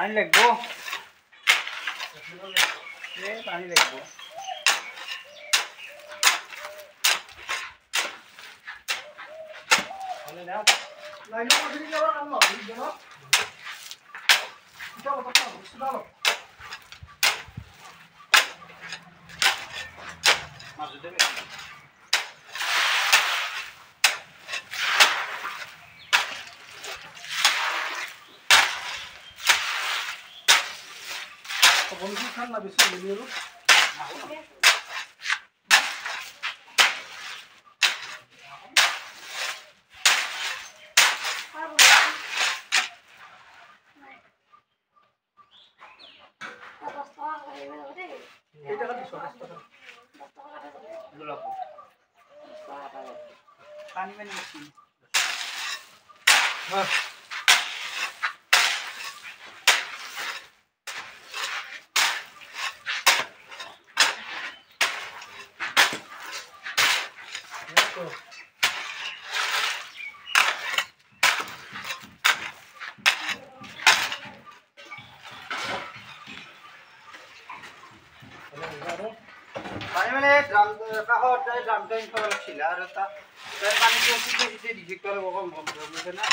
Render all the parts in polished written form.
পানী লাগবো পানী লাগবো লাইনৰ মাজেদি যাবৰ কাম নহয় দিনত চলো চলো মাজতে বন্ধু খান না বেশি মিলিয়ে पानी में नहीं हाँ पानी मैंने ड्रम का हो ड्रम का इनको छिला रहता तो पानी को सीधे सीधे डिजिट कर वो कम मुझे ना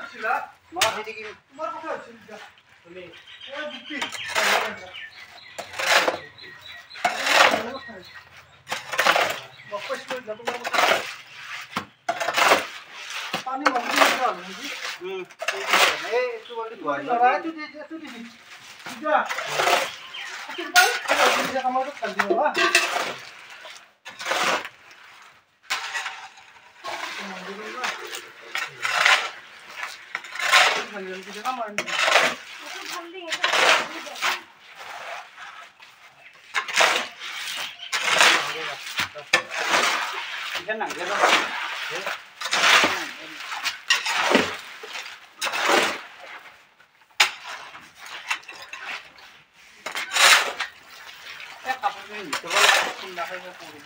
छिला मार दीदी की मार पकड़ छिला नहीं वो दिखती वापस में जब पानी मंदी में डाल जी ए तू बोल रहा है तू दे जा किस भाई ये हमारा तो कर दिया मंदिर की जगह मार दी ikan nangger kapal ini coba pindah ke sini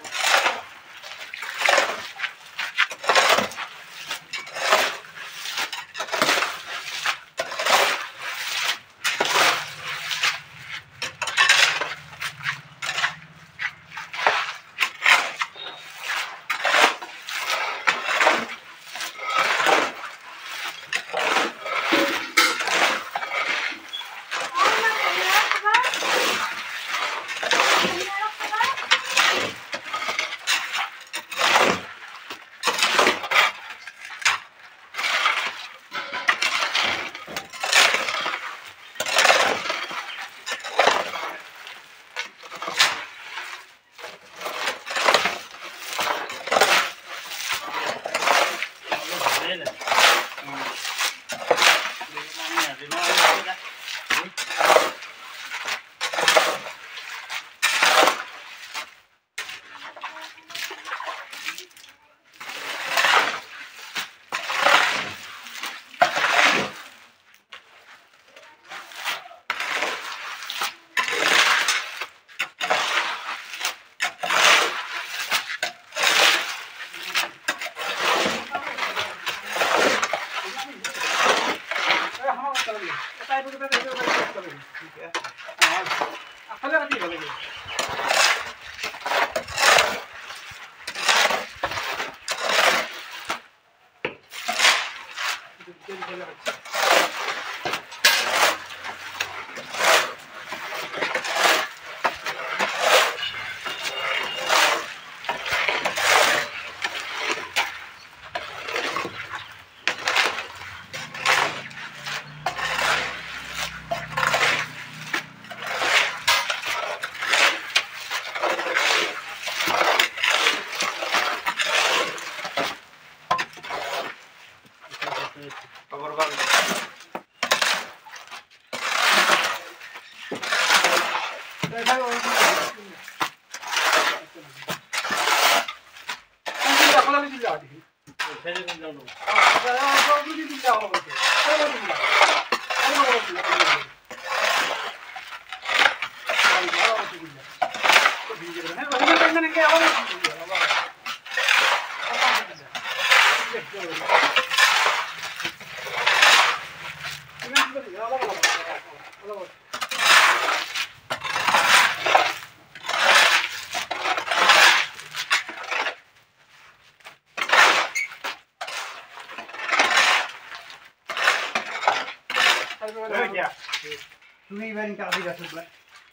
তুমি এবার ইনকা দিবা সব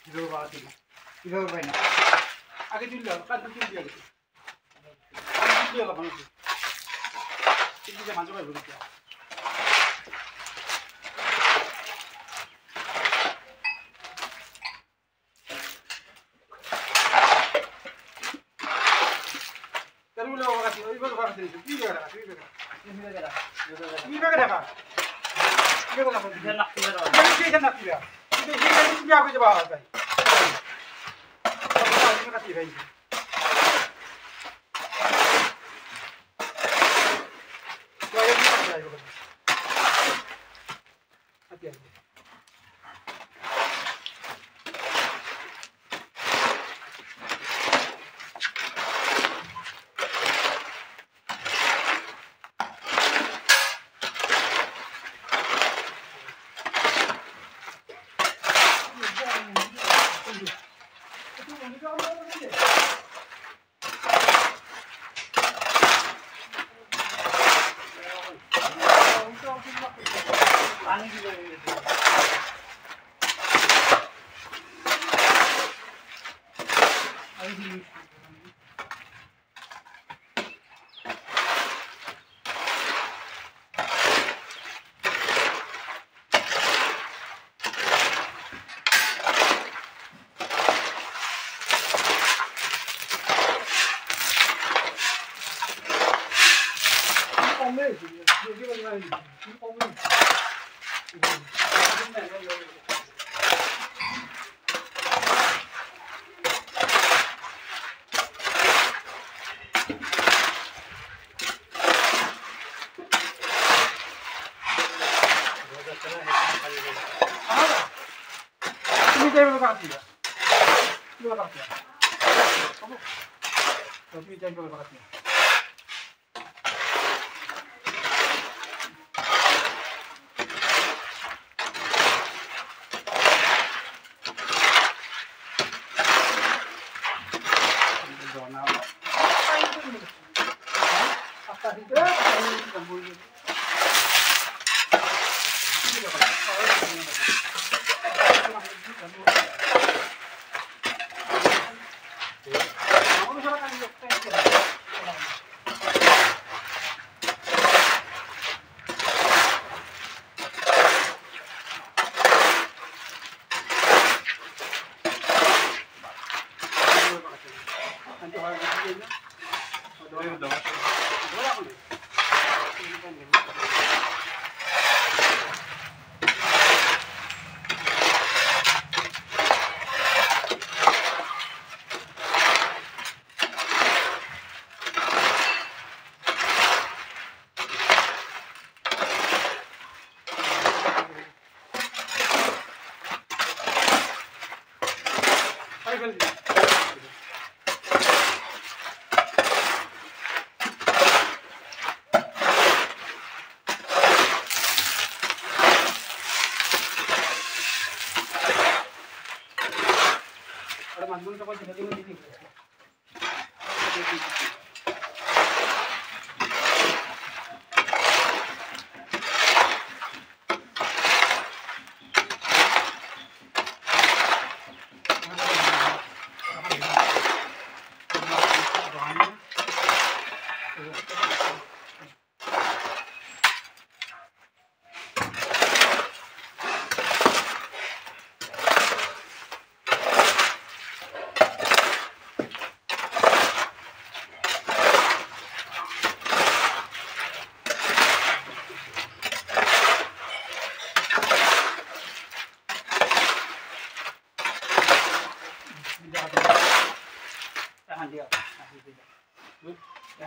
কিভাবে বাড়াতে কিভাবে পাই না আগে দিল কাল দিল দিয়া গেছে আমি দিল বাবা ঠিক আছে মাঝে ভাই বলি করুলে বাবা কি ওই বাবা কি কি বেগা কি বেগা কি বেগা দেখা কি বেগা না কি বেগা কি না কি বেগা ini aku coba apa? Terima kasih guys. Hati-hati.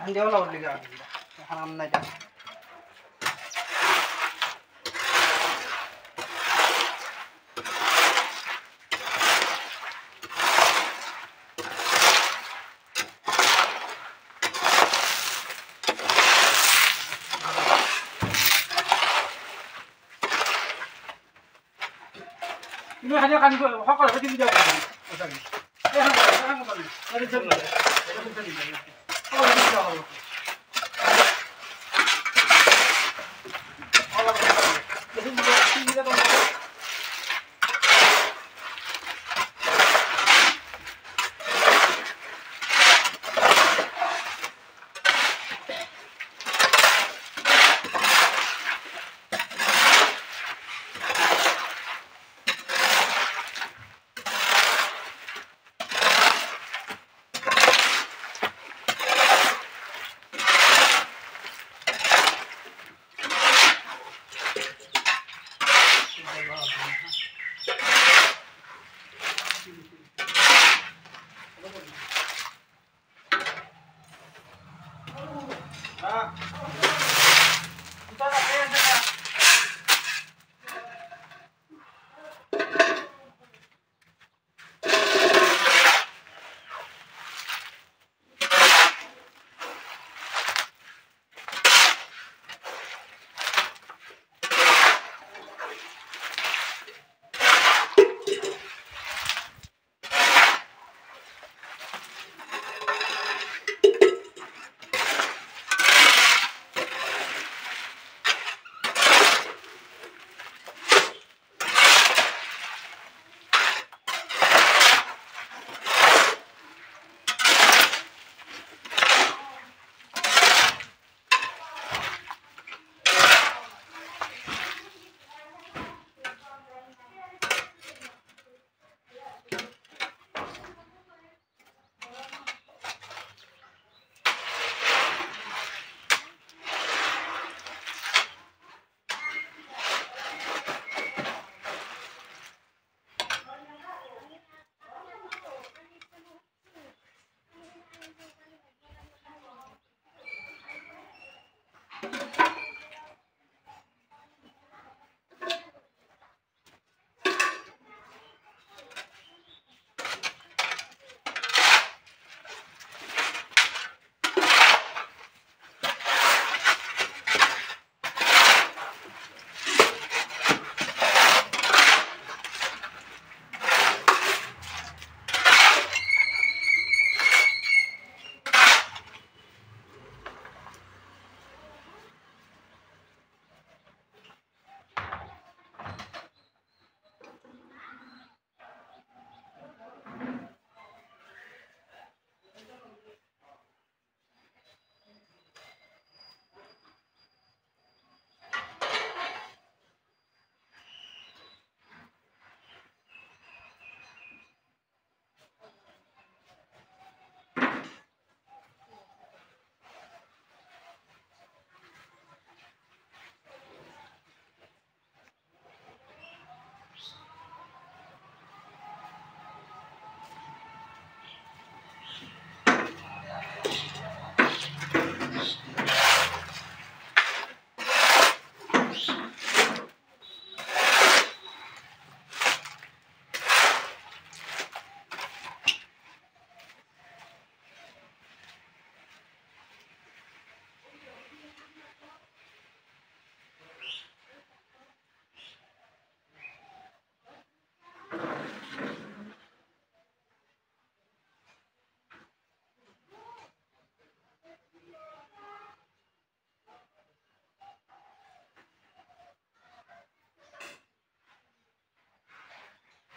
Dia lah liga. Hanam naik. খানিও কানি সকলো দিন দিয়া এখন